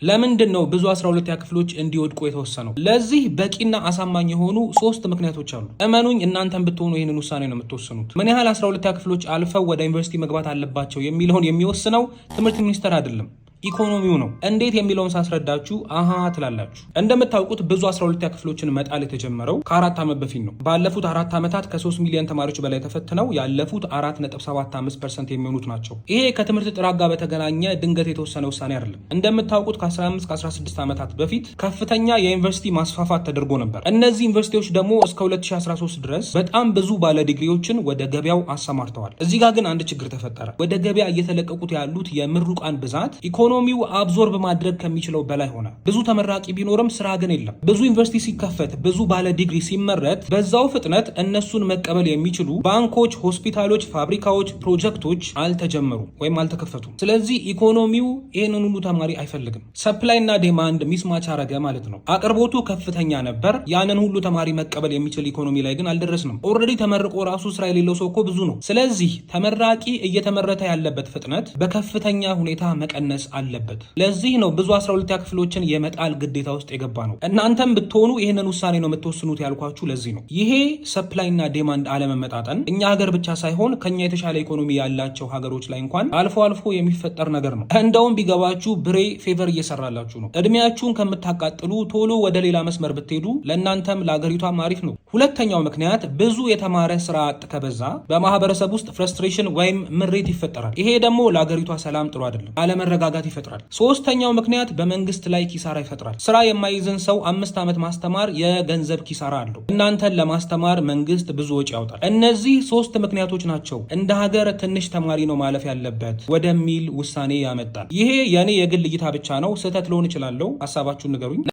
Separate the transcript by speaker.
Speaker 1: ለምንድን ነው ብዙ 12ኛ ክፍሎች እንዲወድቁ የተወሰነው? ለዚህ በቂና አሳማኝ የሆኑ 3 ምክንያቶች አሉ። እመኑኝ እናንተም ብትሆኑ ይህንን ውሳኔ ነው የምትወስኑት። ምን ያህል 12ኛ ክፍሎች አልፈው ወደ ዩኒቨርሲቲ መግባት አለባቸው የሚለውን የሚወስነው ትምህርት ሚኒስቴር አይደለም፣ ኢኮኖሚው ነው። እንዴት የሚለውን ሳስረዳችሁ አሃ ትላላችሁ። እንደምታውቁት ብዙ 12ኛ ክፍሎችን መጣል የተጀመረው ከ4 ዓመት በፊት ነው። ባለፉት 4 ዓመታት ከ3 ሚሊዮን ተማሪዎች በላይ ተፈትነው ያለፉት 4.75% የሚሆኑት ናቸው። ይሄ ከትምህርት ጥራት ጋር በተገናኘ ድንገት የተወሰነ ውሳኔ አይደለም። እንደምታውቁት ከ15-16 ዓመታት በፊት ከፍተኛ የዩኒቨርሲቲ ማስፋፋት ተደርጎ ነበር። እነዚህ ዩኒቨርሲቲዎች ደግሞ እስከ 2013 ድረስ በጣም ብዙ ባለ ዲግሪዎችን ወደ ገበያው አሰማርተዋል። እዚህ ጋር ግን አንድ ችግር ተፈጠረ። ወደ ገበያ እየተለቀቁት ያሉት የምሩቃን ብዛት ኢኮኖሚው አብዞርብ ማድረግ ከሚችለው በላይ ሆነ። ብዙ ተመራቂ ቢኖርም ስራ ግን የለም። ብዙ ዩኒቨርሲቲ ሲከፈት፣ ብዙ ባለ ዲግሪ ሲመረት፣ በዛው ፍጥነት እነሱን መቀበል የሚችሉ ባንኮች፣ ሆስፒታሎች፣ ፋብሪካዎች፣ ፕሮጀክቶች አልተጀመሩም ወይም አልተከፈቱም። ስለዚህ ኢኮኖሚው ይህንን ሁሉ ተማሪ አይፈልግም። ሰፕላይ እና ዲማንድ ሚስማች አረገ ማለት ነው። አቅርቦቱ ከፍተኛ ነበር። ያንን ሁሉ ተማሪ መቀበል የሚችል ኢኮኖሚ ላይ ግን አልደረስንም። ኦልሬዲ ተመርቆ ራሱ ስራ የሌለው ሰው እኮ ብዙ ነው። ስለዚህ ተመራቂ እየተመረተ ያለበት ፍጥነት በከፍተኛ ሁኔታ መቀነስ አለበት። ለዚህ ነው ብዙ 12ኛ ክፍሎችን የመጣል ግዴታ ውስጥ የገባ ነው። እናንተም ብትሆኑ ይህንን ውሳኔ ነው የምትወስኑት ያልኳችሁ ለዚህ ነው። ይሄ ሰፕላይ እና ዲማንድ አለመመጣጠን እኛ ሀገር ብቻ ሳይሆን ከኛ የተሻለ ኢኮኖሚ ያላቸው ሀገሮች ላይ እንኳን አልፎ አልፎ የሚፈጠር ነገር ነው። እንደውም ቢገባችሁ ብሬ ፌቨር እየሰራላችሁ ነው። እድሜያችሁን ከምታቃጥሉ ቶሎ ወደ ሌላ መስመር ብትሄዱ ለእናንተም ለሀገሪቷም አሪፍ ነው። ሁለተኛው ምክንያት ብዙ የተማረ ስራ አጥ ከበዛ በማህበረሰብ ውስጥ ፍረስትሬሽን ወይም ምሬት ይፈጠራል። ይሄ ደግሞ ለሀገሪቷ ሰላም ጥሩ አይደለም፣ አለመረጋጋት ይፈጥራል። ሶስተኛው ምክንያት በመንግስት ላይ ኪሳራ ይፈጥራል። ስራ የማይዝን ሰው 5 ዓመት ማስተማር የገንዘብ ኪሳራ አለው። እናንተን ለማስተማር መንግስት ብዙ ወጪ ያወጣል። እነዚህ 3 ምክንያቶች ናቸው እንደ ሀገር ትንሽ ተማሪ ነው ማለፍ ያለበት ወደሚል ውሳኔ ያመጣል። ይሄ የኔ የግል እይታ ብቻ ነው። ስህተት ልሆን እችላለሁ። ሀሳባችሁን ንገሩኝ።